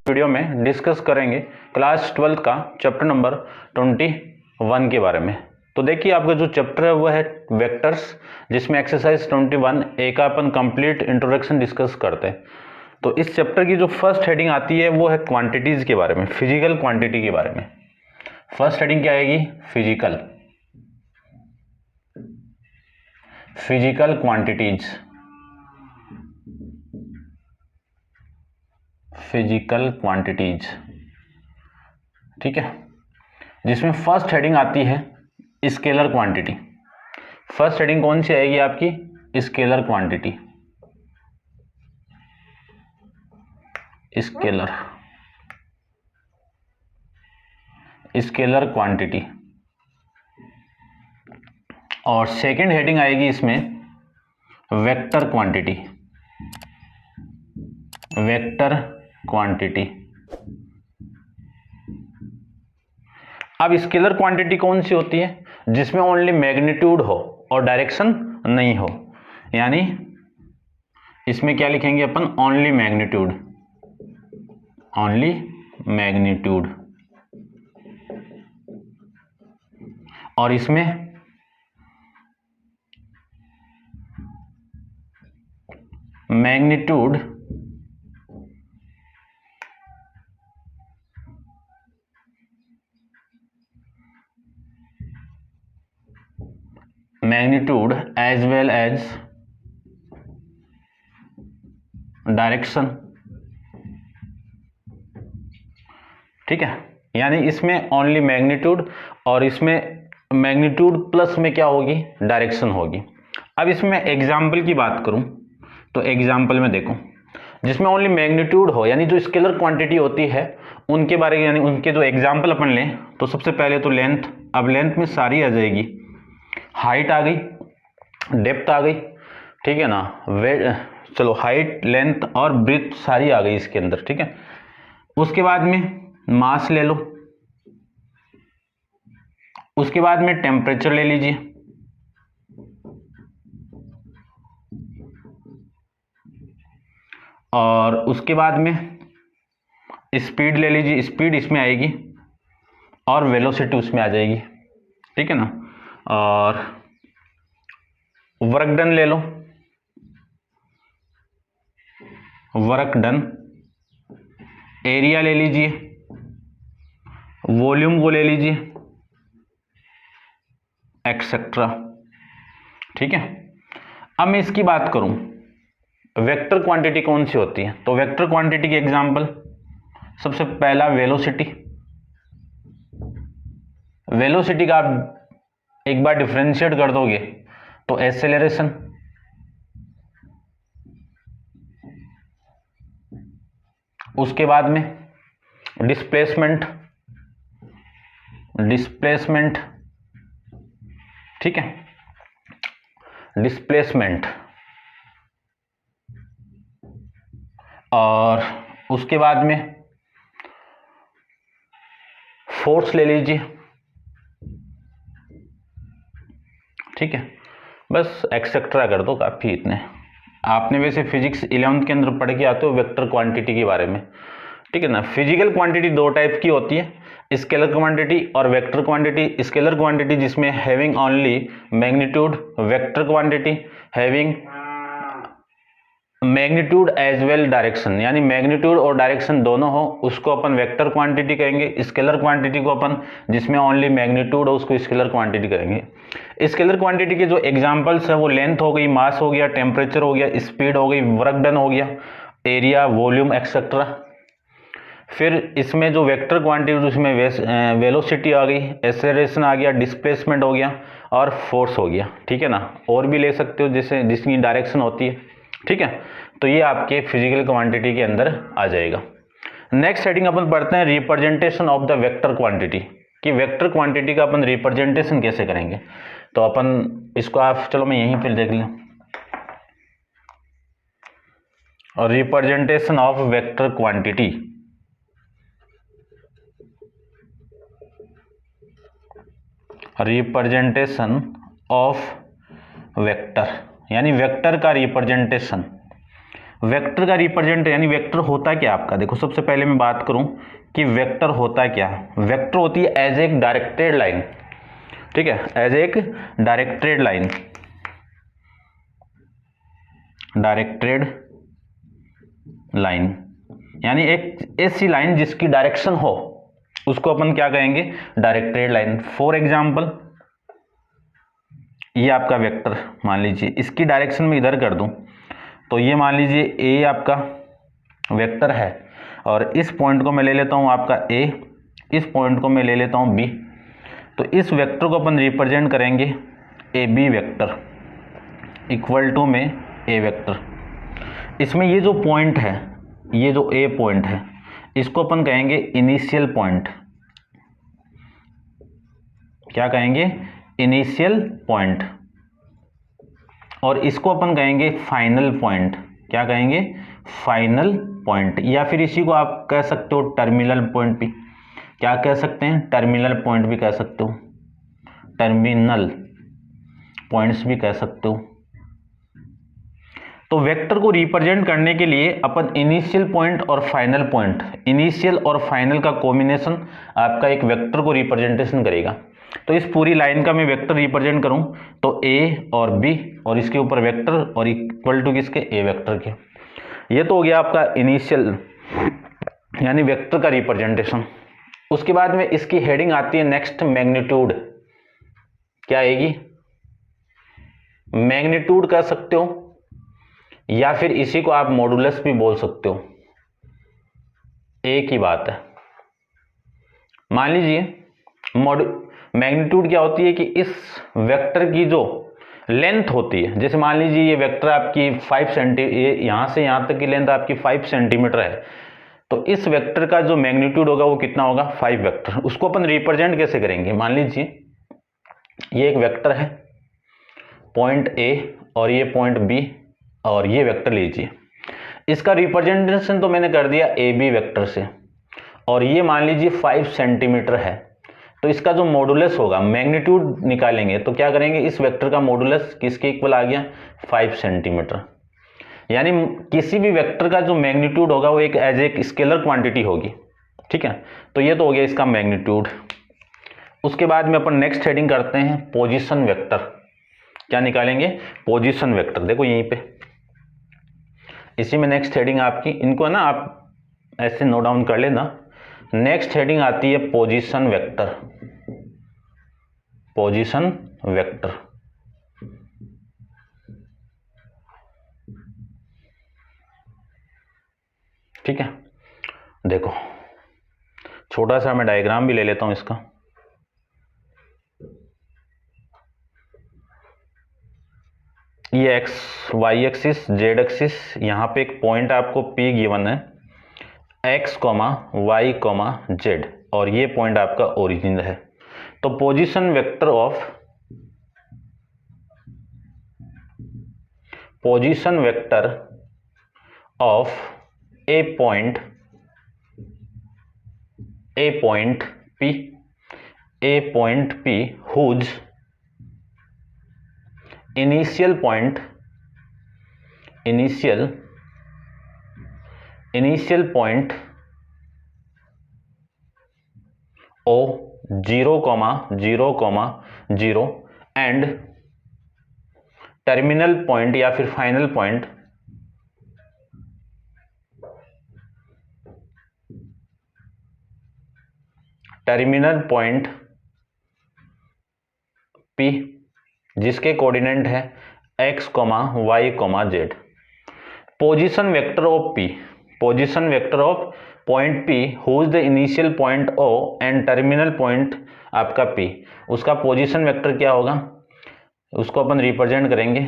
Video में discuss करेंगे class 12 का चैप्टर नंबर 21 के बारे में। तो देखिए आपका जो चैप्टर है वो है वेक्टर्स, जिसमें एक्सरसाइज 21 ए का अपन कंप्लीट इंट्रोडक्शन डिस्कस करते हैं। तो इस चैप्टर की जो फर्स्ट हेडिंग आती है वो है क्वांटिटीज के बारे में, फिजिकल क्वांटिटी के बारे में। फर्स्ट हेडिंग क्या आएगी? फिजिकल क्वांटिटीज, फिजिकल क्वांटिटीज, ठीक है। जिसमें फर्स्ट हेडिंग आती है स्केलर क्वांटिटी। फर्स्ट हेडिंग कौन सी आएगी आपकी? Scalar quantity, scalar quantity. और सेकंड हेडिंग आएगी इसमें वेक्टर क्वांटिटी, अब स्केलर क्वांटिटी कौन सी होती है? जिसमें ओनली मैग्नीट्यूड हो और डायरेक्शन नहीं हो, यानी इसमें क्या लिखेंगे अपन? Only magnitude. और इसमें magnitude as well as direction, ठीक है। यानी इसमें ओनली मैग्नीट्यूड और इसमें मैग्नीट्यूड प्लस में क्या होगी? डायरेक्शन होगी। अब इसमें एग्जाम्पल की बात करूं तो एग्जाम्पल में देखो, जिसमें ओनली मैग्नीट्यूड हो यानी जो स्केलर क्वांटिटी होती है उनके बारे में, यानी उनके जो एग्जाम्पल अपन लें तो सबसे पहले तो लेंथ। अब लेंथ में सारी आ जाएगी, हाइट आ गई, डेप्थ आ गई, ठीक है ना, चलो हाइट, लेंथ और ब्रीथ सारी आ गई इसके अंदर, ठीक है। उसके बाद में मास ले लो, उसके बाद में टेम्परेचर ले लीजिए, और उसके बाद में स्पीड ले लीजिए, स्पीड इसमें आएगी, और वेलोसिटी उसमें आ जाएगी, ठीक है ना। और वर्क डन ले लो, वर्क डन, एरिया ले लीजिए, वॉल्यूम को ले लीजिए, एक्सेट्रा, ठीक है। अब मैं इसकी बात करूं वेक्टर क्वांटिटी कौन सी होती है, तो वेक्टर क्वांटिटी की एग्जांपल सबसे पहला वेलोसिटी का आप एक बार डिफरेंशिएट कर दोगे तो एक्सेलरेशन, उसके बाद में डिस्प्लेसमेंट, ठीक है, डिस्प्लेसमेंट। और उसके बाद में फोर्स ले लीजिए, ठीक है। बस एक्सेट्रा कर दो, काफी इतने। आपने वैसे फिजिक्स 11th के अंदर पढ़ के आते हो वेक्टर क्वांटिटी के बारे में, ठीक है ना। फिजिकल क्वांटिटी दो टाइप की होती है, स्केलर क्वांटिटी और वेक्टर क्वांटिटी। स्केलर क्वांटिटी जिसमें having only magnitude, vector quantity having magnitude as well direction, यानी मैग्नीट्यूड और डायरेक्शन दोनों हो उसको अपन वेक्टर क्वांटिटी कहेंगे। स्केलर क्वांटिटी को अपन जिसमें ओनली मैग्नीट्यूड हो उसको स्केलर क्वांटिटी कहेंगे। स्केलर क्वांटिटी के जो एग्जांपल्स है वो लेंथ हो गई, मास हो गया, टेम्परेचर हो गया, स्पीड हो गई, वर्क डन हो गया, एरिया, वॉल्यूम, एक्सेट्रा। फिर इसमें जो वेक्टर क्वांटिटी उसमें वेलोसिटी आ गई, एक्सेलरेशन आ गया, डिस्प्लेसमेंट हो गया और फोर्स हो गया, ठीक है ना। और भी ले सकते हो जैसे जिसकी डायरेक्शन होती है, ठीक है। तो ये आपके फिजिकल क्वांटिटी के अंदर आ जाएगा। नेक्स्ट हेडिंग अपन पढ़ते हैं representation of the vector quantity, कि वेक्टर क्वांटिटी का अपन रिप्रेजेंटेशन कैसे करेंगे। तो अपन इसको आप चलो मैं यहीं पर देख लूं, और representation of vector quantity, representation of vector यानी वेक्टर का रिप्रेजेंटेशन। वेक्टर का रिप्रेजेंट यानी वेक्टर होता क्या आपका, देखो सबसे पहले मैं बात करूं कि वेक्टर होता क्या। वेक्टर होती है एज एक डायरेक्टेड लाइन, ठीक है, एज एक डायरेक्टेड लाइन, डायरेक्टेड लाइन यानी एक ऐसी लाइन जिसकी डायरेक्शन हो, उसको अपन क्या कहेंगे, डायरेक्टेड लाइन। फॉर एग्जाम्पल ये आपका वेक्टर मान लीजिए, इसकी डायरेक्शन में इधर कर दूं तो ये मान लीजिए ए आपका वेक्टर है, और इस पॉइंट को मैं ले लेता हूं आपका ए, इस पॉइंट को मैं ले लेता हूं बी, तो इस वेक्टर को अपन रिप्रेजेंट करेंगे A B vector equal to में ए वेक्टर। इसमें ये जो पॉइंट है, ये जो ए पॉइंट है, इसको अपन कहेंगे इनिशियल पॉइंट। क्या कहेंगे, इनिशियल पॉइंट। और इसको अपन कहेंगे फाइनल पॉइंट। क्या कहेंगे, फाइनल पॉइंट, या फिर इसी को आप कह सकते हो टर्मिनल पॉइंट भी। क्या कह सकते हैं, टर्मिनल पॉइंट भी कह सकते हो, टर्मिनल पॉइंट्स भी कह सकते हो। तो वेक्टर को रिप्रेजेंट करने के लिए अपन इनिशियल पॉइंट और फाइनल पॉइंट, इनिशियल और फाइनल का कॉम्बिनेशन आपका एक वेक्टर को रिप्रेजेंटेशन करेगा। तो इस पूरी लाइन का मैं वेक्टर रिप्रेजेंट करूं तो ए और बी और इसके ऊपर वेक्टर और इक्वल टू किसके, ए वेक्टर के। ये तो हो गया आपका इनिशियल यानी वेक्टर का रिप्रेजेंटेशन। उसके बाद में इसकी हेडिंग आती है नेक्स्ट, मैग्नीट्यूड। क्या आएगी, मैग्नीट्यूड कह सकते हो, या फिर इसी को आप मॉडुलस भी बोल सकते हो, एक ही बात है। मान लीजिए मैग्नीट्यूड क्या होती है कि इस वेक्टर की जो लेंथ होती है, जैसे मान लीजिए ये वेक्टर आपकी 5 सेंटीमीटर, यहां से यहां तक की लेंथ आपकी 5 सेंटीमीटर है, तो इस वेक्टर का जो मैग्नीट्यूड होगा वो कितना होगा, 5 वेक्टर। उसको अपन रिप्रेजेंट कैसे करेंगे, मान लीजिए ये एक वेक्टर है, पॉइंट ए और ये पॉइंट बी, और ये वेक्टर लीजिए, इसका रिप्रेजेंटेशन तो मैंने कर दिया ए बी वेक्टर से, और ये मान लीजिए 5 सेंटीमीटर है, तो इसका जो मॉडुलस होगा, मैग्नीट्यूड निकालेंगे तो क्या करेंगे, इस वेक्टर का मॉडुलस किसके इक्वल आ गया, 5 सेंटीमीटर। यानी किसी भी वेक्टर का जो मैग्नीट्यूड होगा वो एक एज एक स्केलर क्वांटिटी होगी, ठीक है। तो ये तो हो गया इसका मैग्नीट्यूड। उसके बाद में अपन नेक्स्ट हेडिंग करते हैं पोजीशन वेक्टर। क्या निकालेंगे, पोजीशन वेक्टर। देखो यहीं पे इसी में नेक्स्ट हेडिंग आपकी, इनको ना आप ऐसे नोट डाउन कर लेना। नेक्स्ट हेडिंग आती है पोजीशन वेक्टर, पोजीशन वेक्टर। ठीक है, देखो छोटा सा मैं डायग्राम भी ले लेता हूं इसका। ये x y axis z axis, यहां पे एक पॉइंट आपको P गिवन है, x comma y comma z, और ये पॉइंट आपका ओरिजिन है। तो position vector of, position vector of a point P, a point P whose initial point O 0,0,0 and terminal point या फिर फाइनल पॉइंट P जिसके coordinate है x, y, z। Position vector of P, position vector of point P whose the initial point O and terminal point आपका P, उसका position vector क्या होगा, उसको अपन represent करेंगे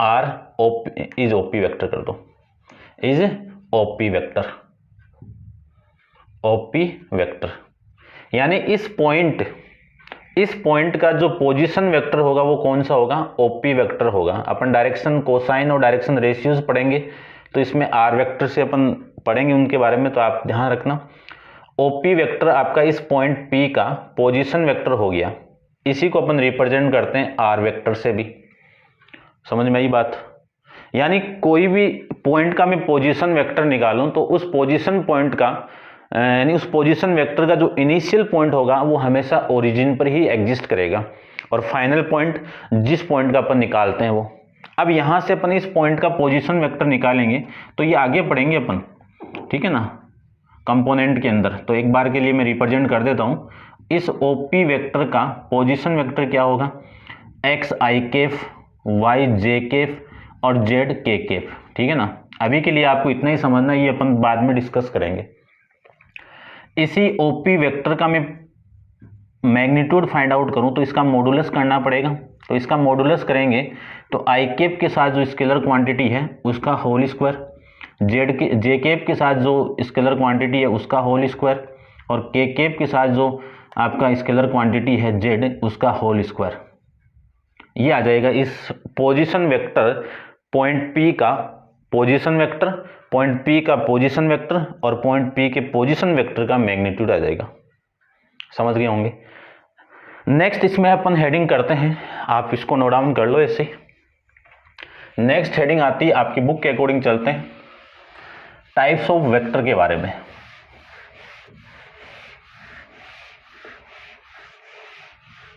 R इज OP वेक्टर कर दो, is OP vector, OP vector. यानी इस पॉइंट का जो पोजीशन वेक्टर होगा वो कौन सा होगा, OP वेक्टर होगा। अपन डायरेक्शन कोसाइन और डायरेक्शन रेशियोज पढ़ेंगे, तो इसमें R वेक्टर से अपन पढ़ेंगे उनके बारे में, तो आप ध्यान रखना। OP वेक्टर आपका इस पॉइंट P का पोजीशन वेक्टर हो गया, इसी को अपन रिप्रेजेंट करते हैं R वेक्टर से भी। समझ में आई बात। यानी कोई भी पॉइंट का मैं पोजीशन वेक्टर निकालूं तो उस पोजीशन पॉइंट का यानी उस पोजीशन वेक्टर का जो इनिशियल पॉइंट होगा वो हमेशा ओरिजिन पर ही एग्जिस्ट करेगा और फाइनल पॉइंट जिस पॉइंट का अपन निकालते हैं वो। अब यहाँ से अपन इस पॉइंट का पोजीशन वेक्टर निकालेंगे तो ये आगे पढ़ेंगे अपन, ठीक है ना, कंपोनेंट के अंदर। तो एक बार के लिए मैं रिप्रेजेंट कर देता हूँ। इस ओपी वेक्टर का पोजीशन वेक्टर क्या होगा, एक्स आई केफ, वाई जे केफ और जेड के केफ, ठीक है ना। अभी के लिए आपको इतना ही समझना, ये अपन बाद में डिस्कस करेंगे। इसी ओपी वेक्टर का मैं मैग्नीट्यूड फाइंड आउट करूं तो इसका मॉडुलस करना पड़ेगा। तो इसका मॉडुलस करेंगे तो आई केप के साथ जो स्केलर क्वांटिटी है उसका होल स्क्वायर, जेड के जे केप के साथ जो स्केलर क्वांटिटी है उसका होल स्क्वायर और के केप के साथ जो आपका स्केलर क्वांटिटी है जेड उसका होल स्क्वायर। ये आ जाएगा इस पोजीशन वेक्टर पॉइंट पी का पोजीशन वेक्टर, पॉइंट पी का पोजीशन वेक्टर और पॉइंट पी के पोजीशन वेक्टर का मैग्नीट्यूड आ जाएगा। समझ गए होंगे। नेक्स्ट इसमें अपन हेडिंग करते हैं, आप इसको नोट डाउन कर लो ऐसे। नेक्स्ट हेडिंग आती है, आपकी बुक के अकॉर्डिंग चलते हैं, टाइप्स ऑफ वेक्टर के बारे में।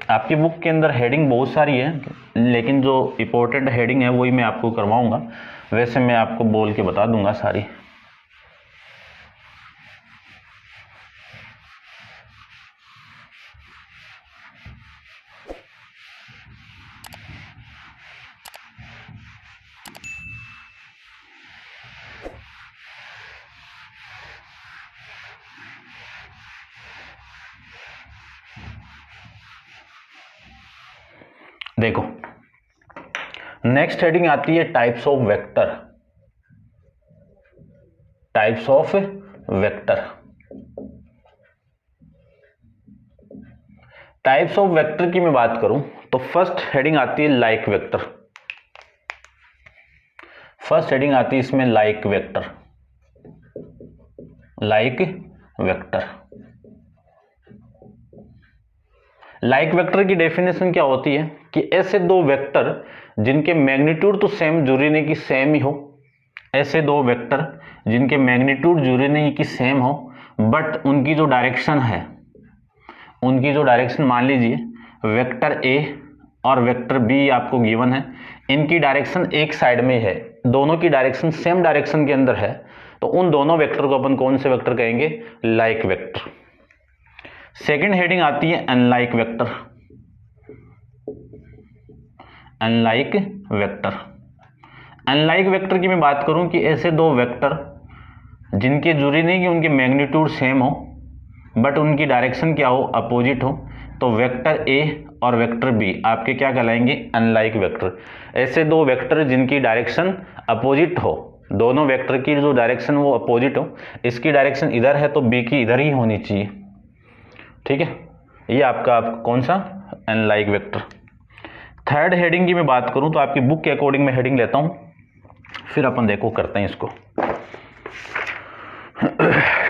आपकी बुक के अंदर हेडिंग बहुत सारी है, लेकिन जो इंपॉर्टेंट हेडिंग है वही मैं आपको करवाऊंगा, वैसे मैं आपको बोल के बता दूंगा सारी। देखो नेक्स्ट हेडिंग आती है types of vector. Types of vector, types of vector की मैं बात करूं तो फर्स्ट हेडिंग आती है लाइक वेक्टर। फर्स्ट हेडिंग आती है इसमें like vector. Like vector, like vector की डेफिनेशन क्या होती है कि ऐसे दो वेक्टर जिनके मैग्नीट्यूड तो सेम, जरूरी नहीं कि सेम ही हो, ऐसे दो वेक्टर जिनके मैग्नीट्यूड जरूरी नहीं कि सेम हो, बट उनकी जो डायरेक्शन है, उनकी जो डायरेक्शन मान लीजिए वेक्टर ए और वेक्टर बी आपको गिवन है, इनकी डायरेक्शन एक साइड में है, दोनों की डायरेक्शन सेम डायरेक्शन के अंदर है, तो उन दोनों वेक्टर को अपन कौन से वेक्टर कहेंगे, लाइक वेक्टर। सेकेंड हेडिंग आती है unlike vector. Unlike vector, unlike vector की मैं बात करूं कि ऐसे दो वेक्टर जिनके जरूरी नहीं कि उनके मैग्नीट्यूड सेम हो, बट उनकी डायरेक्शन क्या हो, अपोजिट हो, तो वेक्टर ए और वेक्टर बी आपके क्या कहलाएंगे, अनलाइक वेक्टर। ऐसे दो वेक्टर जिनकी डायरेक्शन अपोजिट हो, दोनों वेक्टर की जो डायरेक्शन वो अपोजिट हो, इसकी डायरेक्शन इधर है तो बी की इधर ही होनी चाहिए, ठीक है। ये आपका कौन सा, अनलाइक वेक्टर। थर्ड हेडिंग की मैं बात करूं तो आपकी बुक के अकॉर्डिंग मैं हेडिंग लेता हूं, फिर अपन देखो करते हैं इसको।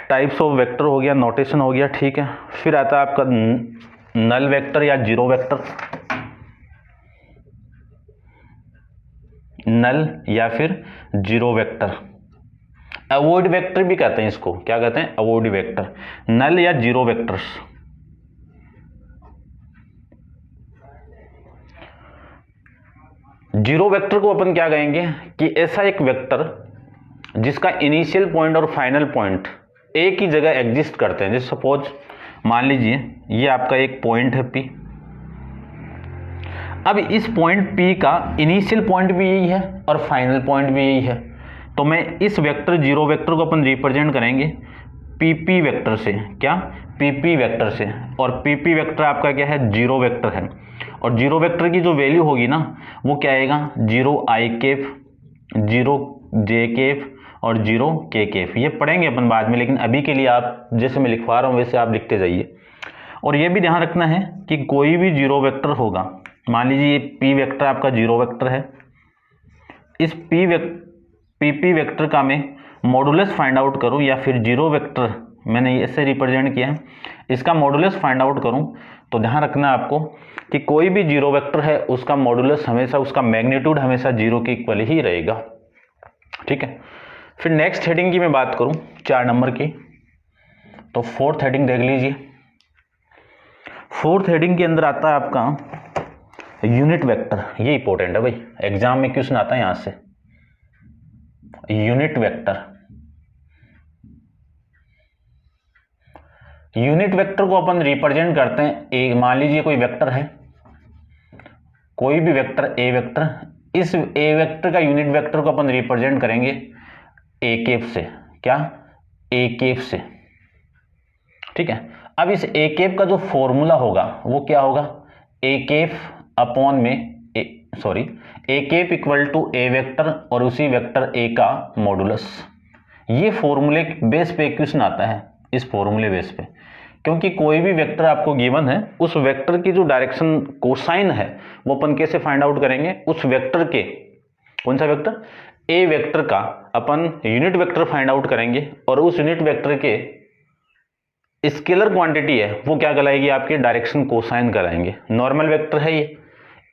टाइप्स ऑफ वेक्टर हो गया, नोटेशन हो गया, ठीक है। फिर आता है आपका नल वेक्टर या जीरो वेक्टर। नल या फिर जीरो वेक्टर, अवॉइड वेक्टर भी कहते हैं इसको, क्या कहते हैं, अवॉइड वेक्टर, नल या जीरो वेक्टर्स। जीरो वेक्टर को अपन क्या कहेंगे कि ऐसा एक वेक्टर जिसका इनिशियल पॉइंट और फाइनल पॉइंट एक ही जगह एग्जिस्ट करते हैं। जैसे सपोज मान लीजिए ये आपका एक पॉइंट है P, अब इस पॉइंट P का इनिशियल पॉइंट भी यही है और फाइनल पॉइंट भी यही है, तो मैं इस वेक्टर जीरो वेक्टर को अपन रिप्रेजेंट करेंगे PP वेक्टर से, क्या, PP वेक्टर से। और PP वेक्टर आपका क्या है, जीरो वेक्टर है, और जीरो वेक्टर की जो वैल्यू होगी ना वो क्या आएगा, जीरो आई केफ, जीरो जे केफ और जीरो के केफ। ये पढ़ेंगे अपन बाद में, लेकिन अभी के लिए आप जैसे मैं लिखवा रहा हूँ वैसे आप लिखते जाइए। और ये भी ध्यान रखना है कि कोई भी जीरो वेक्टर होगा, मान लीजिए ये P वेक्टर आपका जीरो वेक्टर है, इस PP वेक्टर का मैं मॉडुलस फाइंड आउट करूँ या फिर जीरो वेक्टर मैंने ऐसे रिप्रेजेंट किया है, इसका मॉडुलस फाइंड आउट करूँ, तो ध्यान रखना आपको कि कोई भी जीरो वेक्टर है उसका मॉडुलस हमेशा, उसका मैग्नीट्यूड हमेशा जीरो के इक्वल ही रहेगा। ठीक है। फिर नेक्स्ट हेडिंग की मैं बात करूं 4 नंबर की, तो फोर्थ हेडिंग देख लीजिए। फोर्थ हेडिंग के अंदर आता है आपका यूनिट वेक्टर। ये इंपॉर्टेंट है भाई, एग्जाम में क्वेश्चन आता है यहां से, यूनिट वेक्टर। यूनिट वेक्टर को अपन रिप्रेजेंट करते हैं, मान लीजिए कोई वेक्टर है, कोई भी वेक्टर ए वेक्टर, इस ए वेक्टर का यूनिट वेक्टर को अपन रिप्रेजेंट करेंगे ए कैप से। क्या? ए कैप से। ठीक है। अब इस ए कैप का जो फॉर्मूला होगा वो क्या होगा? ए कैप अपॉन में A cap equal to A vector और उसी वेक्टर ए का मॉडुलस। ये फॉर्मूले बेस पे क्वेश्चन आता है, इस फॉर्मूले बेस पे, क्योंकि कोई भी वेक्टर आपको गिवन है, उस वेक्टर की जो डायरेक्शन कोसाइन है वो अपन कैसे फाइंड आउट करेंगे? उस वेक्टर के, कौन सा वेक्टर? ए वेक्टर का अपन यूनिट वेक्टर फाइंड आउट करेंगे और उस यूनिट वेक्टर के स्केलर क्वांटिटी है वो क्या कहलाएगी? आपके डायरेक्शन कोसाइन कहलाएंगे। नॉर्मल वेक्टर है ये,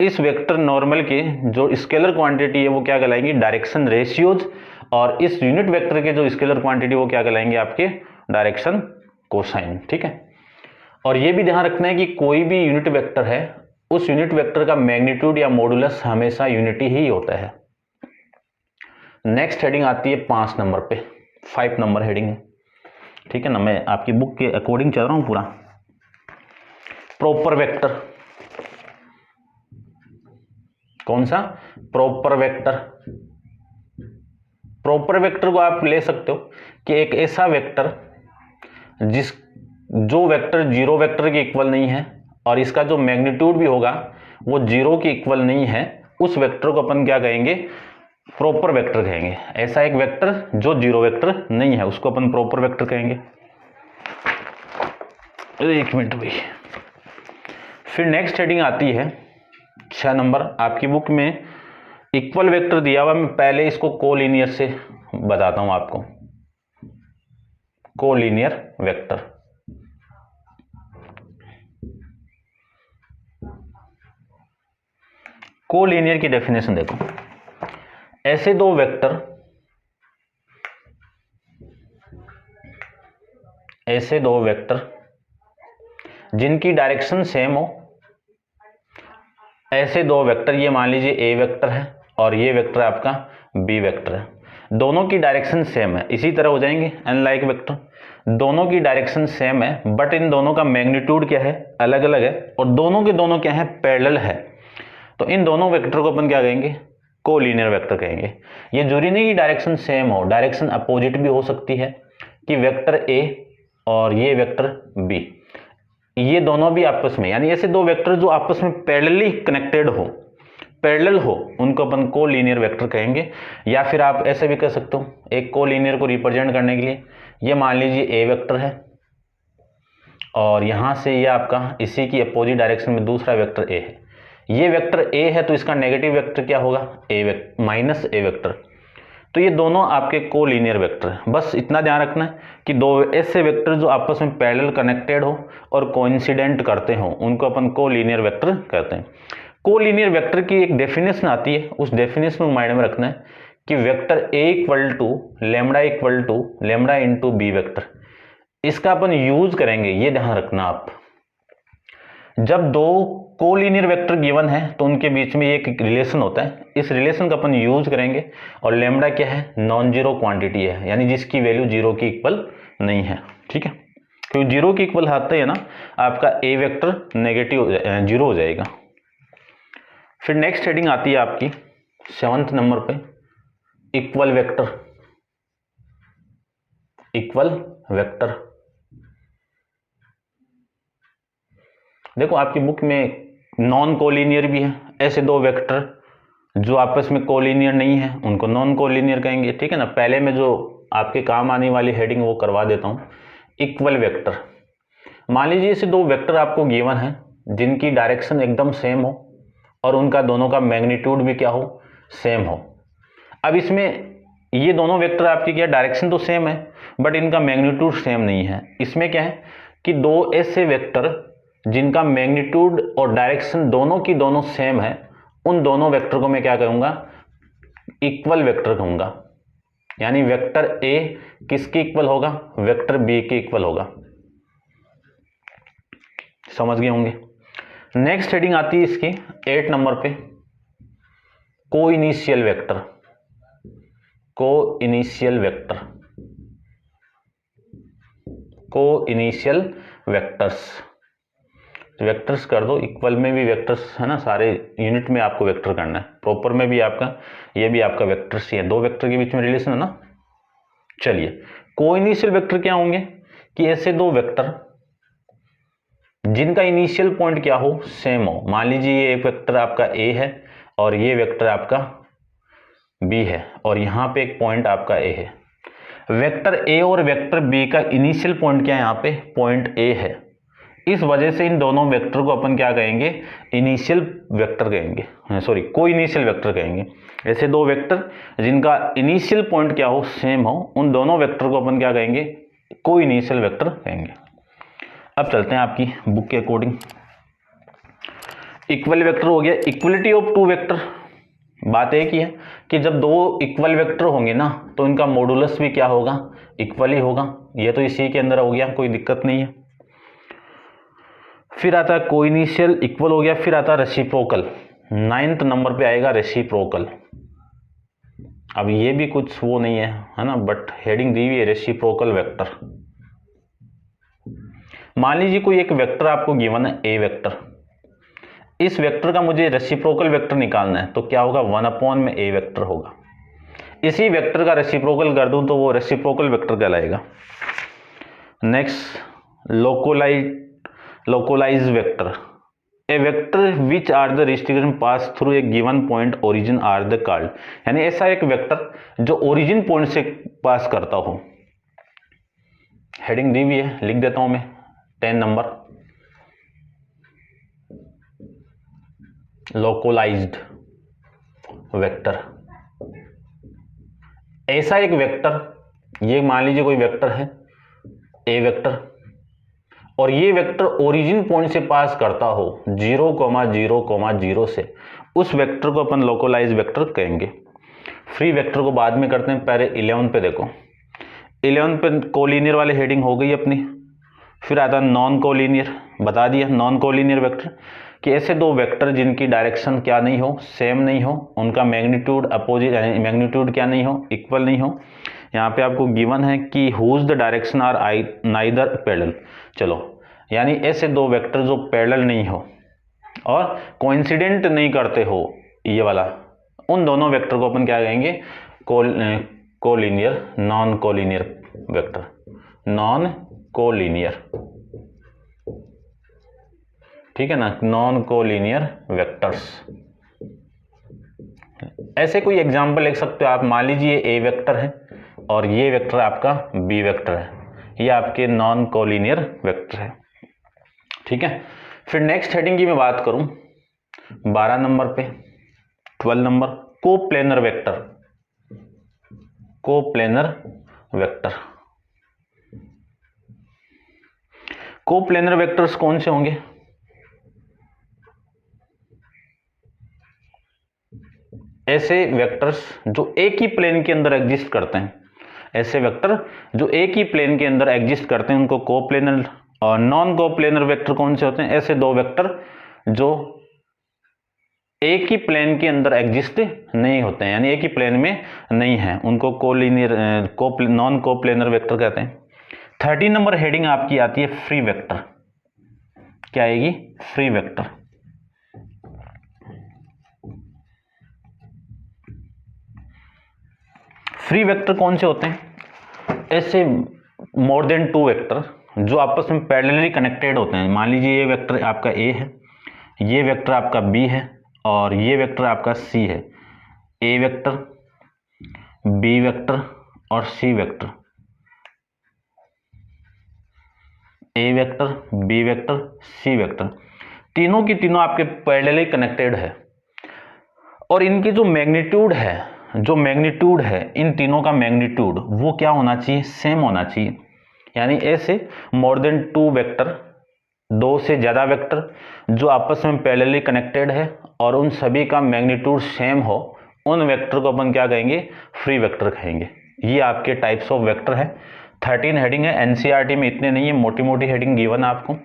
इस वेक्टर नॉर्मल के जो स्केलर क्वांटिटी है वो क्या कहलाएंगी? Direction ratios. और इस यूनिट वेक्टर के जो स्केलर क्वांटिटी वो क्या कहलाएंगे? आपके डायरेक्शन कोसाइन। ठीक है। और ये भी ध्यान रखना है कि कोई भी यूनिट वेक्टर है, उस यूनिट वेक्टर का मैग्नीट्यूड या मॉडुलस हमेशा यूनिटी ही होता है। नेक्स्ट हेडिंग आती है 5 नंबर पे, 5 नंबर हेडिंग है। ठीक है ना, मैं आपकी बुक के अकॉर्डिंग चल रहा हूं पूरा। Proper vector. कौन सा? Proper vector. प्रॉपर वेक्टर को आप ले सकते हो कि एक ऐसा वेक्टर जो वेक्टर जीरो वेक्टर के इक्वल नहीं है और इसका जो मैग्नीट्यूड भी होगा वो जीरो के इक्वल नहीं है, उस वेक्टर को अपन क्या कहेंगे? प्रॉपर वेक्टर कहेंगे। ऐसा एक वेक्टर जो जीरो वेक्टर नहीं है उसको अपन प्रॉपर वेक्टर कहेंगे। एक मिनट भाई। फिर नेक्स्ट हेडिंग आती है 6 नंबर। आपकी बुक में इक्वल वेक्टर दिया हुआ, मैं पहले इसको कोलिनियर से बताता हूं आपको। Collinear vector. कोलिनियर की डेफिनेशन देखो, ऐसे दो वेक्टर जिनकी डायरेक्शन सेम हो, ऐसे दो वेक्टर, ये मान लीजिए ए वेक्टर है और ये वेक्टर आपका बी वेक्टर है, दोनों की डायरेक्शन सेम है, इसी तरह हो जाएंगे अनलाइक वेक्टर। दोनों की डायरेक्शन सेम है बट इन दोनों का मैग्नीट्यूड क्या है? अलग अलग है, और दोनों के दोनों क्या है? पैरेलल है। तो इन दोनों वेक्टर को अपन क्या कहेंगे? कोलिनियर वेक्टर कहेंगे। ये जरूरी नहीं कि डायरेक्शन सेम हो, डायरेक्शन अपोजिट भी हो सकती है, कि वेक्टर ए और ये वेक्टर बी, ये दोनों भी आपस में, यानी ऐसे दो वेक्टर जो आपस में पैरेलली कनेक्टेड हो, पैरेलल हो, उनको अपन कोलिनियर वेक्टर कहेंगे। या फिर आप ऐसे भी कह सकते हो, एक कोलिनियर को रिप्रेजेंट करने के लिए, ये मान लीजिए ए वेक्टर है और यहां से ये आपका इसी की अपोजिट डायरेक्शन में दूसरा वेक्टर ए है। ये वेक्टर ए है तो इसका नेगेटिव वेक्टर क्या होगा? माइनस ए वेक्टर। तो ये दोनों आपके कोलिनियर वेक्टर हैं। बस इतना ध्यान रखना है कि दो ऐसे वेक्टर जो आपस में पैरेलल कनेक्टेड हो और कोइंसिडेंट करते हो, उनको अपन कोलिनियर वेक्टर कहते हैं। कोलिनियर वेक्टर की एक डेफिनेशन आती है, उस डेफिनेशन को माइंड में रखना है कि vector A equal to lambda into B vector, इसका अपन यूज करेंगे। ये ध्यान रखना आप, जब दो कोलिनियर वेक्टर गिवन है तो उनके बीच में एक रिलेशन होता है, इस रिलेशन का अपन यूज करेंगे। और लेमडा क्या है? नॉन जीरो क्वांटिटी है, यानी जिसकी वैल्यू जीरो की इक्वल नहीं है। ठीक है, क्योंकि जीरो की इक्वल आते हैं ना, आपका ए वेक्टर नेगेटिव जीरो हो जाएगा। फिर नेक्स्ट हेडिंग आती है आपकी 7th नंबर पे, इक्वल वेक्टर। देखो आपकी बुक में नॉन कोलिनियर भी है, ऐसे दो वेक्टर जो आपस में कोलिनियर नहीं है उनको नॉन कोलिनियर कहेंगे। ठीक है ना, पहले मैं जो आपके काम आने वाली हेडिंग वो करवा देता हूं। इक्वल वेक्टर, मान लीजिए ऐसे दो वेक्टर आपको गिवन है जिनकी डायरेक्शन एकदम सेम हो और उनका दोनों का मैग्नीट्यूड भी क्या हो? सेम हो। अब इसमें ये दोनों वेक्टर आपकी क्या डायरेक्शन तो सेम है बट इनका मैग्नीट्यूड सेम नहीं है। इसमें क्या है कि दो ऐसे वेक्टर जिनका मैग्नीट्यूड और डायरेक्शन दोनों की दोनों सेम है, उन दोनों वेक्टर को मैं क्या कहूंगा? इक्वल वेक्टर कहूंगा। यानी वेक्टर ए किसके इक्वल होगा, वेक्टर बी के इक्वल होगा। समझ गए होंगे। नेक्स्ट हेडिंग आती है इसकी 8 नंबर पे, को इनिशियल वेक्टर। को इनिशियल वेक्टर, को इनिशियल वेक्टर्स, वेक्टर्स कर दो, इक्वल में भी वेक्टर्स है ना, सारे यूनिट में आपको वेक्टर करना है, प्रॉपर में भी आपका, ये भी आपका वेक्टर्स ही है, दो वेक्टर के बीच में रिलेशन है ना। चलिए, को इनिशियल वेक्टर क्या होंगे कि ऐसे दो वेक्टर जिनका इनिशियल पॉइंट क्या हो, सेम हो। मान लीजिए ये एक वेक्टर आपका ए है और ये वेक्टर आपका बी है और यहां पे एक पॉइंट आपका ए है। वेक्टर ए और वेक्टर बी का इनिशियल पॉइंट क्या है, यहाँ पे पॉइंट ए है। इस वजह से इन दोनों वेक्टर को अपन क्या कहेंगे, इनिशियल वेक्टर कहेंगे, सॉरी को इनिशियल वेक्टर कहेंगे। ऐसे दो वेक्टर जिनका इनिशियल पॉइंट क्या हो, सेम हो, उन दोनों वेक्टर को अपन क्या कहेंगे, को इनिशियल वेक्टर कहेंगे। अब चलते हैं आपकी बुक के अकॉर्डिंग। इक्वल वेक्टर हो गया, इक्वलिटी ऑफ टू वेक्टर। बात एक ही है कि जब दो इक्वल वेक्टर होंगे ना तो इनका मॉडुलस भी क्या होगा, इक्वल ही होगा। ये तो इसी के अंदर हो गया, कोई दिक्कत नहीं है। फिर आता है कोइनिशियल, इक्वल हो गया। फिर आता है रेसिप्रोकल, 9th नंबर पे आएगा रेसिप्रोकल। अब ये भी कुछ वो नहीं है ना, बट हेडिंग दी हुई है रेसिप्रोकल वेक्टर। मान लीजिए कोई एक वेक्टर आपको गिवन है, ए वेक्टर, इस वेक्टर का मुझे रेसिप्रोकल वेक्टर निकालना है, तो क्या होगा, 1 में ए वेक्टर होगा। इसी वेक्टर का रेसिप्रोकल कर दूं तो वो रेसिप्रोकल वेक्टर कहलाएगा। Next, localize vector, a vector which are the distribution pass through a given point origin are the called. यानी ऐसा एक वेक्टर जो ओरिजिन पॉइंट से पास करता हो। हेडिंग दी हुई है, लिख देता हूं मैं, 10 नंबर, लोकलाइज्ड वेक्टर। ऐसा एक वेक्टर, ये मान लीजिए कोई वेक्टर है ए वेक्टर, और ये वेक्टर ओरिजिन पॉइंट से पास करता हो 0,0,0 से, उस वेक्टर को अपन लोकलाइज वेक्टर कहेंगे। फ्री वेक्टर को बाद में करते हैं, पहले 11 पे देखो। 11 पे कोलिनियर वाली हेडिंग हो गई अपनी। फिर आता नॉन कोलिनियर, बता दिया नॉन कोलिनियर वेक्टर कि ऐसे दो वेक्टर जिनकी डायरेक्शन क्या नहीं हो, सेम नहीं हो, उनका मैग्नीट्यूड अपोजिट, यानी मैग्नीट्यूड क्या नहीं हो, इक्वल नहीं हो। यहाँ पे आपको गिवन है कि whose the direction are neither parallel. चलो, यानी ऐसे दो वेक्टर जो पैरेलल नहीं हो और कोइंसिडेंट नहीं करते हो, ये वाला, उन दोनों वेक्टर को अपन क्या कहेंगे, collinear, non collinear vector, non collinear, ठीक है ना, नॉन कोलिनियर वेक्टर्स। ऐसे कोई एग्जांपल लिख सकते हो आप, मान लीजिए ए वेक्टर है और ये वेक्टर आपका बी वेक्टर है, ये आपके नॉन कोलिनियर वेक्टर है, ठीक है। फिर नेक्स्ट हेडिंग की मैं बात करूं 12 नंबर पे, 12 number, coplanar vector. Coplanar vector, coplanar vectors कौन से होंगे, ऐसे वेक्टर्स जो एक ही प्लेन के अंदर एग्जिस्ट करते हैं, ऐसे वेक्टर जो एक ही प्लेन के अंदर एग्जिस्ट करते हैं उनको कोप्लेनर। और नॉन कोप्लेनर वेक्टर कौन से होते हैं, ऐसे दो वेक्टर जो एक ही प्लेन के अंदर एग्जिस्ट नहीं होते हैं, यानी एक ही प्लेन में नहीं है, उनको कोलिनियर, नॉन कोप्लेनर वेक्टर कहते हैं। 13 नंबर हेडिंग आपकी आती है फ्री वेक्टर। क्या आएगी, फ्री वेक्टर। फ्री वेक्टर कौन से होते हैं, ऐसे मोर देन टू वेक्टर जो आपस में पैरेलली कनेक्टेड होते हैं। मान लीजिए ये वेक्टर आपका ए है, ये वेक्टर आपका बी है और ये वेक्टर आपका सी है। ए वेक्टर, बी वेक्टर और C vector, a vector, B vector, C vector, तीनों की तीनों आपके पैरेलली कनेक्टेड है। और इनकी जो मैग्नीट्यूड है, इन तीनों का मैग्नीट्यूड वो क्या होना चाहिए, सेम होना चाहिए। यानी ऐसे मोर देन टू वेक्टर, दो से ज्यादा वेक्टर जो आपस में पैरेलली कनेक्टेड है और उन सभी का मैग्नीट्यूड सेम हो, उन वेक्टर को अपन क्या कहेंगे, फ्री वेक्टर कहेंगे। ये आपके टाइप्स ऑफ वेक्टर है। 13 हेडिंग है, एनसीईआरटी में इतने नहीं है, मोटी मोटी हेडिंग गिवन है आपको,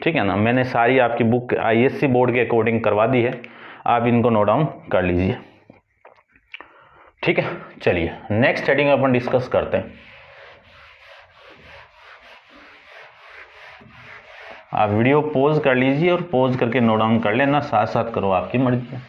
ठीक है ना। मैंने सारी आपकी बुक आईएससी बोर्ड के अकॉर्डिंग करवा दी है, आप इनको नोट डाउन कर लीजिए, ठीक है। चलिए नेक्स्ट हेडिंग अपन डिस्कस करते हैं। आप वीडियो पॉज कर लीजिए और पॉज करके नोट डाउन कर लेना, साथ साथ करो, आपकी मर्जी है।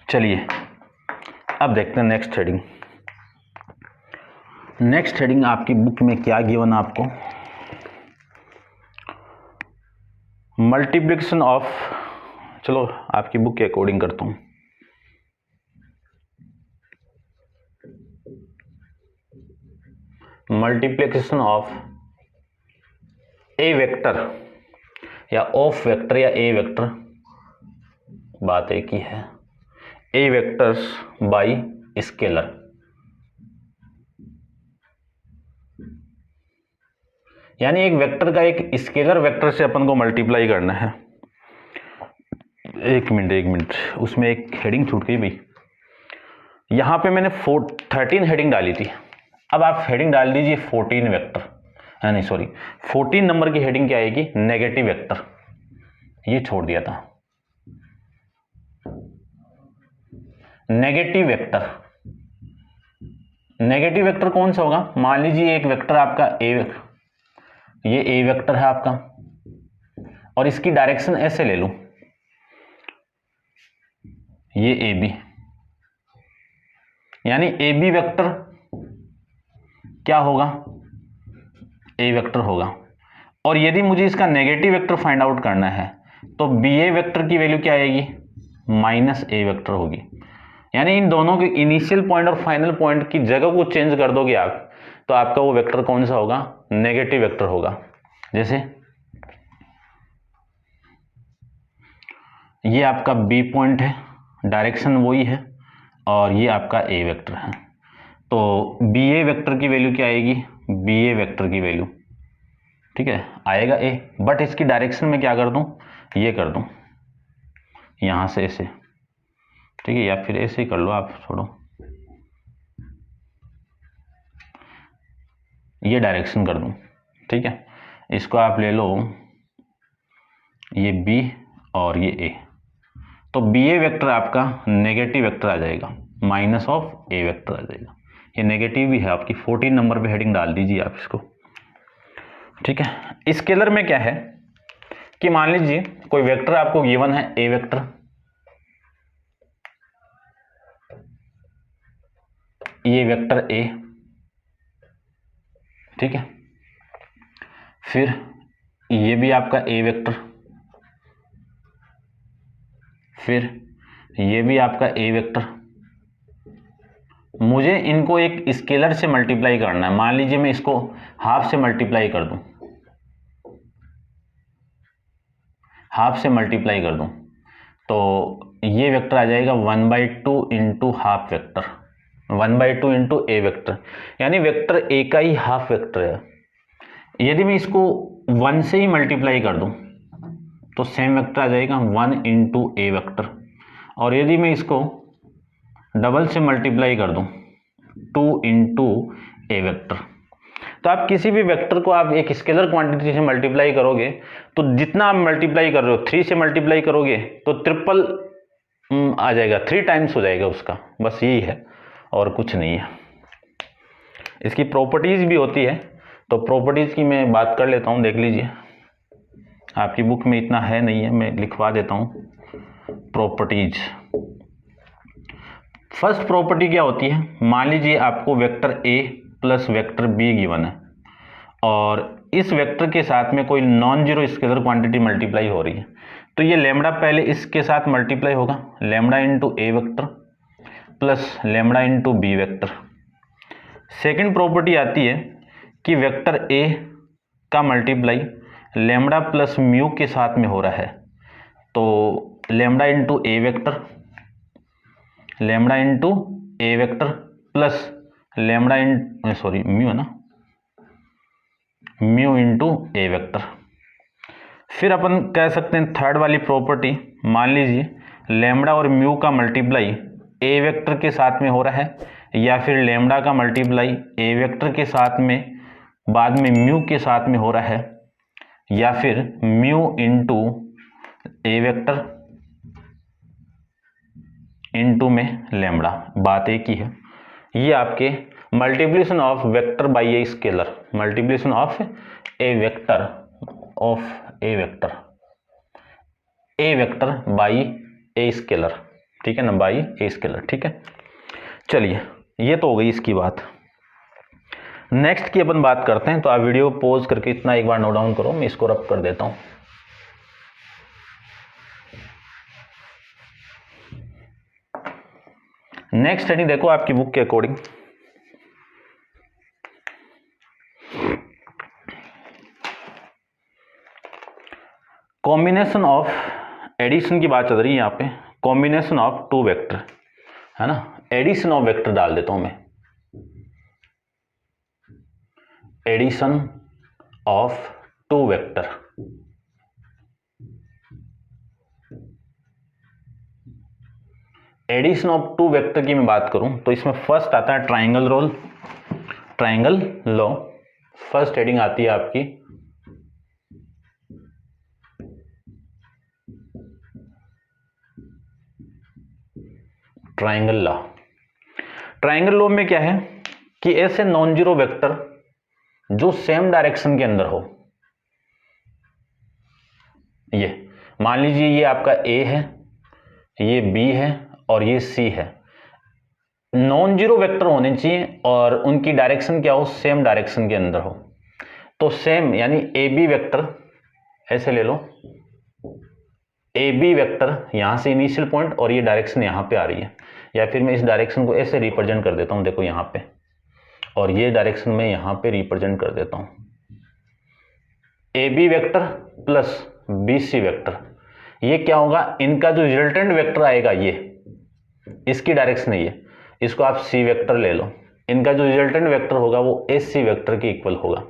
चलिए अब देखते हैं नेक्स्ट हेडिंग। नेक्स्ट हेडिंग आपकी बुक में क्या गिवन है आपको, मल्टीप्लिकेशन ऑफ, चलो आपकी बुक के अकॉर्डिंग करता हूं। मल्टीप्लिकेशन ऑफ ए वेक्टर या ऑफ वेक्टर या ए वेक्टर, बात एक ही है, ए वेक्टर्स बाय स्केलर। यानी एक वेक्टर का एक स्केलर वेक्टर से अपन को मल्टीप्लाई करना है। एक मिनट, उसमें एक हेडिंग छूट गई भाई। यहां पे मैंने 13 हेडिंग डाली थी, अब आप हेडिंग डाल दीजिए 14 वेक्टर, नहीं सॉरी 14 नंबर की हेडिंग क्या आएगी, नेगेटिव वेक्टर। ये छोड़ दिया था, नेगेटिव वेक्टर। नेगेटिव वेक्टर कौन सा होगा, मान लीजिए एक वेक्टर आपका ये ए वेक्टर है आपका, और इसकी डायरेक्शन ऐसे ले लूं, ये ए बी, यानी ए बी वेक्टर क्या होगा, ए वेक्टर होगा। और यदि मुझे इसका नेगेटिव वेक्टर फाइंड आउट करना है तो बी ए वेक्टर की वैल्यू क्या आएगी, माइनस ए वेक्टर होगी। यानी इन दोनों के इनिशियल पॉइंट और फाइनल पॉइंट की जगह को चेंज कर दोगे आप, तो आपका वो वेक्टर कौन सा होगा, नेगेटिव वेक्टर होगा। जैसे ये आपका बी पॉइंट है, डायरेक्शन वही है, और ये आपका ए वेक्टर है, तो बी ए वेक्टर की वैल्यू क्या आएगी, बी ए वेक्टर की वैल्यू, ठीक है, आएगा ए, बट इसकी डायरेक्शन में क्या कर दूं, ये कर दूं यहां से ऐसे, ठीक है, या फिर ऐसे ही कर लो आप, छोड़ो, ये डायरेक्शन कर दूं, ठीक है। इसको आप ले लो, ये बी और ये ए, तो बी ए वेक्टर आपका नेगेटिव वेक्टर आ जाएगा, माइनस ऑफ ए वेक्टर आ जाएगा। ये नेगेटिव भी है आपकी, 14 नंबर पे हेडिंग डाल दीजिए आप इसको, ठीक है। स्केलर में क्या है कि मान लीजिए कोई वेक्टर आपको गिवन है, ए वेक्टर, ये वेक्टर ए, ठीक है, फिर ये भी आपका ए वेक्टर, फिर ये भी आपका ए वेक्टर। मुझे इनको एक स्केलर से मल्टीप्लाई करना है, मान लीजिए मैं इसको हाफ से मल्टीप्लाई कर दूं, हाफ से मल्टीप्लाई कर दूं, तो ये वेक्टर आ जाएगा 1/2 into half vector, 1/2 into A vector, यानी वेक्टर ए का ही हाफ वेक्टर है। यदि मैं इसको 1 से ही मल्टीप्लाई कर दूं तो सेम वेक्टर आ जाएगा 1 इंटू ए वेक्टर, और यदि मैं इसको डबल से मल्टीप्लाई कर दूं 2 इंटू ए वेक्टर, तो आप किसी भी वेक्टर को आप एक स्केलर क्वांटिटी से मल्टीप्लाई करोगे तो जितना आप मल्टीप्लाई कर रहे हो, 3 से मल्टीप्लाई करोगे तो ट्रिपल आ जाएगा, 3 टाइम्स हो जाएगा उसका, बस यही है और कुछ नहीं है। इसकी प्रॉपर्टीज भी होती है, तो प्रॉपर्टीज की मैं बात कर लेता हूं, देख लीजिए, आपकी बुक में इतना है नहीं है, मैं लिखवा देता हूं प्रॉपर्टीज। फर्स्ट प्रॉपर्टी क्या होती है, मान लीजिए आपको vector A plus vector be given है, और इस वेक्टर के साथ में कोई non zero scalar quantity multiply हो रही है, तो ये लेमडा पहले इसके साथ मल्टीप्लाई होगा, lambda into A vector plus lambda into B vector. Second property आती है कि वेक्टर ए का मल्टीप्लाई लेमडा प्लस म्यू के साथ में हो रहा है, तो lambda into A vector, lambda into A vector plus lambda in sorry mu है ना, म्यू इंटू ए वेक्टर। फिर अपन कह सकते हैं थर्ड वाली प्रॉपर्टी, मान लीजिए लेमडा और म्यू का मल्टीप्लाई ए वेक्टर के साथ में हो रहा है, या फिर लेमडा का मल्टीप्लाई ए वेक्टर के साथ में बाद में म्यू के साथ में हो रहा है, या फिर mu into A vector into में लेमडा, बात एक ही है। ये आपके multiplication of vector by a scalar, multiplication of A vector a vector by a scalar, ठीक है ना, बाई ए स्केलर, ठीक है। चलिए ये तो हो गई इसकी बात। नेक्स्ट की अपन बात करते हैं, तो आप वीडियो पॉज करके इतना एक बार नोट डाउन करो, मैं इसको रब कर देता हूं। नेक्स्ट हेडिंग देखो आपकी बुक के अकॉर्डिंग, कॉम्बिनेशन ऑफ, एडिशन की बात चल रही है यहाँ पे, कॉम्बिनेशन ऑफ टू वेक्टर है ना, एडिशन ऑफ वेक्टर डाल देता हूं मैं, addition of two vector. Addition of two vector की मैं बात करूं तो इसमें फर्स्ट आता है triangle rule, triangle law. First heading आती है आपकी ट्राइंगल लॉ। ट्राइंगल लॉ में क्या है कि ऐसे नॉन जीरो वेक्टर जो सेम डायरेक्शन के अंदर हो, ये मान लीजिए ये आपका ए है, ये बी है और ये सी है, नॉन जीरो वेक्टर होने चाहिए और उनकी डायरेक्शन क्या हो, सेम डायरेक्शन के अंदर हो। तो सेम यानी ए बी वेक्टर ऐसे ले लो, ए बी वेक्टर यहां से इनिशियल पॉइंट और ये डायरेक्शन यहां पे आ रही है, या फिर मैं इस डायरेक्शन को ऐसे रिप्रेजेंट कर देता हूं, देखो यहां पे, और ये डायरेक्शन में यहां पे रिप्रेजेंट कर देता हूं, A B vector plus B C vector. ये क्या होगा, इनका जो रिजल्टेंट वेक्टर आएगा ये, इसकी डायरेक्शन है ये, इसको आप सी वेक्टर ले लो, इनका जो रिजल्टेंट वेक्टर होगा वो एस सी वेक्टर के इक्वल होगा,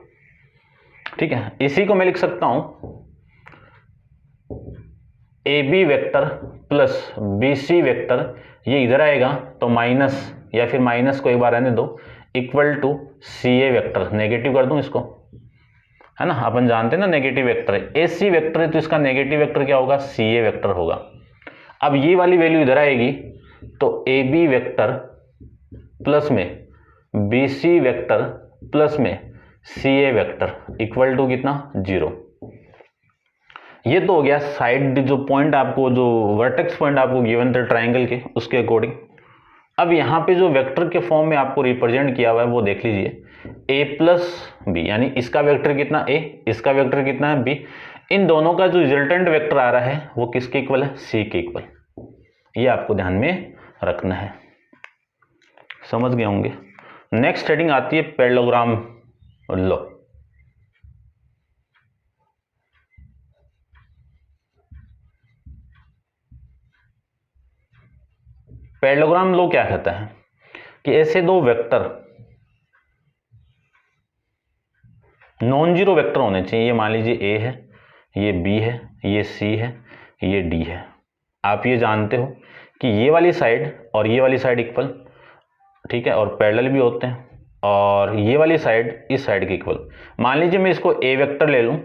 ठीक है। इसी को मैं लिख सकता हूं A B vector plus B C vector, ये इधर आएगा तो माइनस, या फिर माइनस को एक बार रहने दो, equal to C A vector, negative कर दूं इसको, है ना, अपन जानते हैं ना नेगेटिव वेक्टर है, ए सी वेक्टर है तो इसका नेगेटिव वेक्टर क्या होगा, सी ए वेक्टर होगा। अब ये वाली वैल्यू इधर आएगी तो ए बी वेक्टर प्लस में बी सी वेक्टर प्लस में सी ए वेक्टर इक्वल टू कितना, 0। ये तो हो गया साइड जो पॉइंट आपको, जो वर्टेक्स पॉइंट आपको गिवन थे ट्राइंगल के, उसके अकॉर्डिंग। अब यहाँ पे जो वेक्टर के फॉर्म में आपको रिप्रेजेंट किया हुआ है वो देख लीजिए, a प्लस बी, यानी इसका वेक्टर कितना a, इसका वेक्टर कितना है b, इन दोनों का जो रिजल्टेंट वेक्टर आ रहा है वो किसके इक्वल है, c के इक्वल। ये आपको ध्यान में रखना है, समझ गए होंगे। नेक्स्ट हेडिंग आती है पैरेललोग्राम लॉ। पैरेललोग्राम लॉ क्या कहता है कि ऐसे दो वेक्टर नॉन जीरो वेक्टर होने चाहिए, ये मान लीजिए ए है, ये बी है, ये सी है, ये डी है। आप ये जानते हो कि ये वाली साइड और ये वाली साइड इक्वल, ठीक है, और पैरेलल भी होते हैं, और ये वाली साइड इस साइड के इक्वल। मान लीजिए मैं इसको ए वेक्टर ले लूं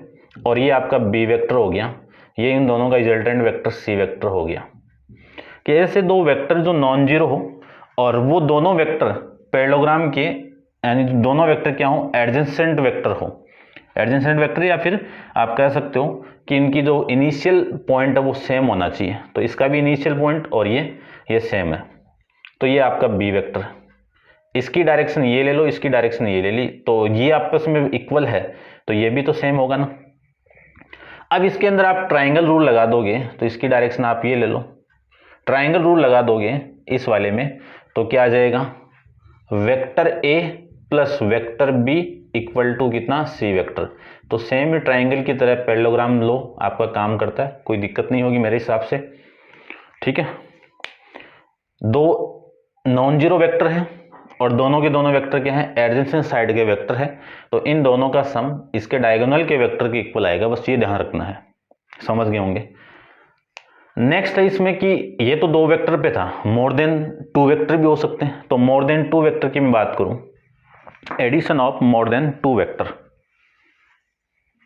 और ये आपका बी वेक्टर हो गया, ये इन दोनों का रिजल्टेंट वेक्टर सी वेक्टर हो गया। कि ऐसे दो वेक्टर जो नॉन जीरो हो और वो दोनों वेक्टर पैरेललोग्राम के, यानी दोनों वेक्टर क्या हो, एडजेसेंट वेक्टर हो, एडजेसेंट वेक्टर, या फिर आप कह सकते हो कि इनकी जो इनिशियल पॉइंट है वो सेम होना चाहिए। तो इसका भी इनिशियल पॉइंट और ये सेम है, तो ये आपका बी वेक्टर, इसकी डायरेक्शन ये ले लो, इसकी डायरेक्शन ये ले ली, तो ये आपस में इक्वल है, तो ये भी तो सेम होगा ना। अब इसके अंदर आप ट्राइंगल रूल लगा दोगे तो इसकी डायरेक्शन आप ये ले लो, ट्राइंगल रूल लगा दोगे इस वाले में तो क्या आ जाएगा, vector A plus vector B equal to कितना सी वेक्टर। तो सेम ट्राइंगल की तरह पैरेललोग्राम लो आपका काम करता है, कोई दिक्कत नहीं होगी मेरे हिसाब से। ठीक है, दो नॉन जीरो वेक्टर हैं और दोनों के दोनों वेक्टर क्या है, एडजेसेंट साइड के वेक्टर है, तो इन दोनों का सम इसके डायगोनल के वेक्टर के इक्वल आएगा, बस ये ध्यान रखना है, समझ गए होंगे। नेक्स्ट है इसमें कि ये तो दो वेक्टर पे था, मोर देन टू वेक्टर भी हो सकते हैं, तो मोर देन टू वेक्टर की मैं बात करूं, addition of more than two vector,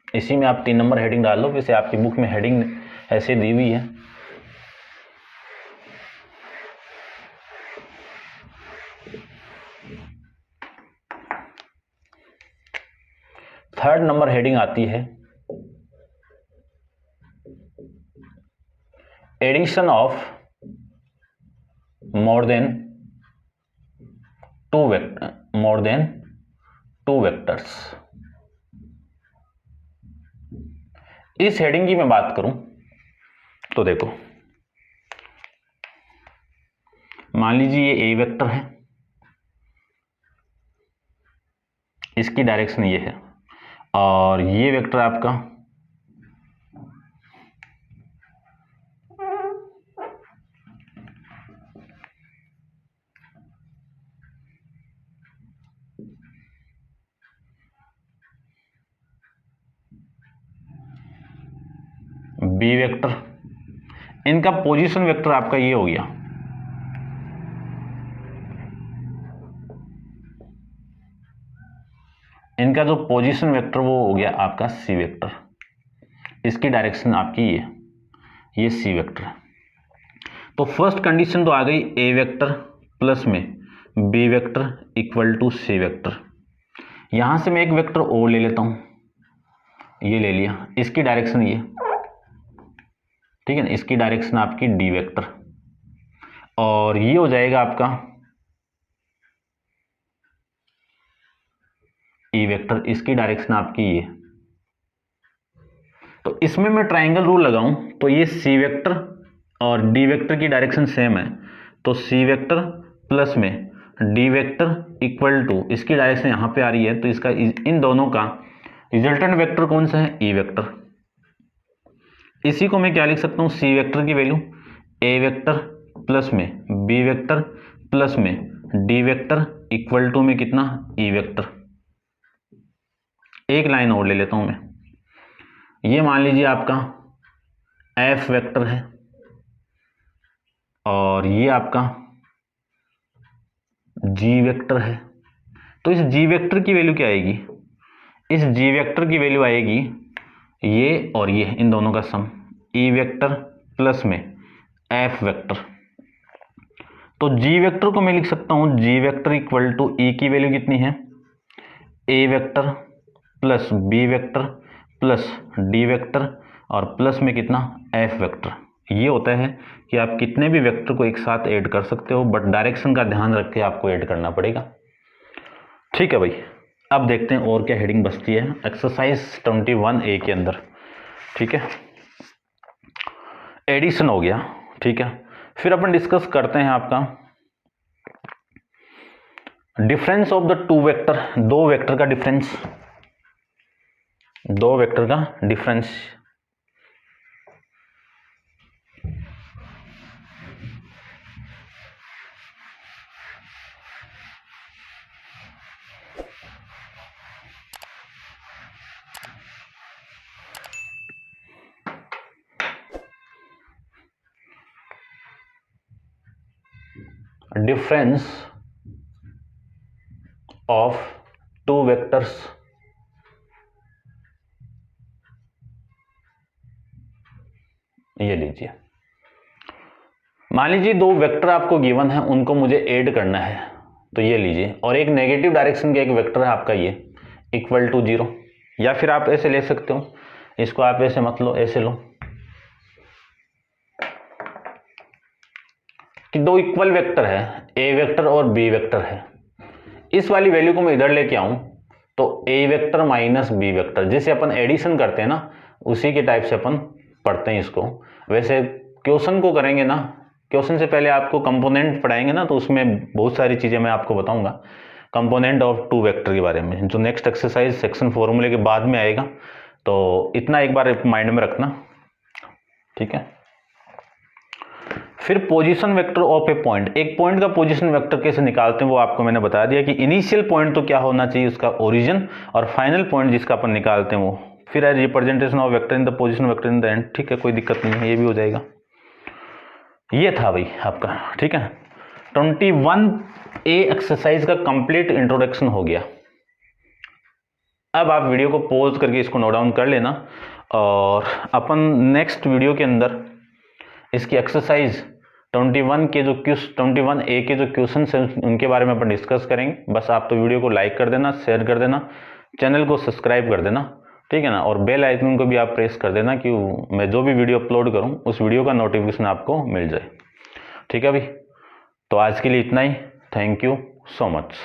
इसी में आप 3 नंबर हेडिंग डाल लो, वैसे आपकी बुक में हेडिंग ऐसे दी हुई है। थर्ड नंबर हेडिंग आती है addition of more than two vectors. इस हेडिंग की मैं बात करूं तो देखो, मान लीजिए ये ए वेक्टर है, इसकी डायरेक्शन ये है, और ये वेक्टर आपका बी वेक्टर, इनका पोजीशन वेक्टर आपका ये हो गया, इनका जो पोजीशन वेक्टर वो हो गया आपका सी वेक्टर, इसकी डायरेक्शन आपकी ये सी वेक्टर है। तो फर्स्ट कंडीशन तो आ गई ए वेक्टर प्लस में B vector equal to C vector. यहां से मैं एक वेक्टर और ले लेता हूं, ये ले लिया, इसकी डायरेक्शन ये, ठीक है ना, इसकी डायरेक्शन आपकी डी वेक्टर, और ये हो जाएगा आपका ई वेक्टर, इसकी डायरेक्शन आपकी ये। तो इसमें मैं ट्राइंगल रूल लगाऊं तो ये सी वेक्टर और डी वेक्टर की डायरेक्शन सेम है, तो सी वेक्टर प्लस में डी वेक्टर इक्वल टू, इसकी डायरेक्शन यहां पे आ रही है, तो इसका इन दोनों का रिजल्टेंट वेक्टर कौन सा है, ई वेक्टर। इसी को मैं क्या लिख सकता हूं, सी वेक्टर की वैल्यू ए वेक्टर प्लस में बी वेक्टर प्लस में डी वेक्टर इक्वल टू में कितना, ई वेक्टर। एक लाइन और ले लेता हूं मैं, ये मान लीजिए आपका एफ वेक्टर है और ये आपका जी वेक्टर है, तो इस जी वेक्टर की वैल्यू क्या आएगी, इस जी वेक्टर की वैल्यू आएगी ये और ये, इन दोनों का सम, ई वेक्टर प्लस में एफ वेक्टर। तो जी वेक्टर को मैं लिख सकता हूं G vector equal to E की वैल्यू कितनी है, A vector plus B vector plus D vector और प्लस में कितना, एफ वेक्टर। ये होता है कि आप कितने भी वेक्टर को एक साथ ऐड कर सकते हो, बट डायरेक्शन का ध्यान रख के आपको ऐड करना पड़ेगा। ठीक है भाई, अब देखते हैं और क्या हेडिंग बचती है एक्सरसाइज 21A के अंदर। ठीक है, एडिशन हो गया, ठीक है, फिर अपन डिस्कस करते हैं आपका difference of the two vector, दो वेक्टर का डिफरेंस, दो वेक्टर का difference. Difference of two vectors, ये लीजिए, मान लीजिए दो वेक्टर आपको गिवन है, उनको मुझे ऐड करना है, तो ये लीजिए, और एक नेगेटिव डायरेक्शन का एक वेक्टर है आपका ये इक्वल टू 0, या फिर आप ऐसे ले सकते हो, इसको आप ऐसे मत लो, ऐसे लो कि दो इक्वल वेक्टर है, ए वेक्टर और बी वेक्टर है, इस वाली वैल्यू को मैं इधर लेके आऊं तो ए वेक्टर माइनस बी वेक्टर, जैसे अपन एडिशन करते हैं ना, उसी के टाइप से अपन पढ़ते हैं इसको। वैसे क्वेश्चन को करेंगे ना, क्वेश्चन से पहले आपको कंपोनेंट पढ़ाएंगे ना, तो उसमें बहुत सारी चीजें मैं आपको बताऊंगा, कंपोनेंट ऑफ टू वेक्टर के बारे में, जो नेक्स्ट एक्सरसाइज सेक्शन फॉर्मूले के बाद में आएगा। तो इतना एक बार माइंड में रखना, ठीक है। फिर position vector of a point, एक पॉइंट का पोजीशन वेक्टर कैसे निकालते हैं वो आपको मैंने बता दिया कि इनिशियल पॉइंट तो क्या होना चाहिए उसका ओरिजिन, और फाइनल पॉइंट जिसका अपन निकालते हैं वो, फिर है representation of vector in the position vector in the end, ठीक है, कोई दिक्कत नहीं है, ये भी हो जाएगा। ये था भाई आपका, ठीक है, 21A एक्सरसाइज का कंप्लीट इंट्रोडक्शन हो गया। अब आप वीडियो को पॉज करके इसको नोट डाउन कर लेना, और अपन नेक्स्ट वीडियो के अंदर इसकी एक्सरसाइज 21A के जो क्वेश्चन हैं उनके बारे में अपन डिस्कस करेंगे। बस आप तो वीडियो को लाइक कर देना, शेयर कर देना, चैनल को सब्सक्राइब कर देना, ठीक है ना, और बेल आइकन को भी आप प्रेस कर देना कि मैं जो भी वीडियो अपलोड करूं उस वीडियो का नोटिफिकेशन आपको मिल जाए, ठीक है भाई। तो आज के लिए इतना ही, थैंक यू सो मच।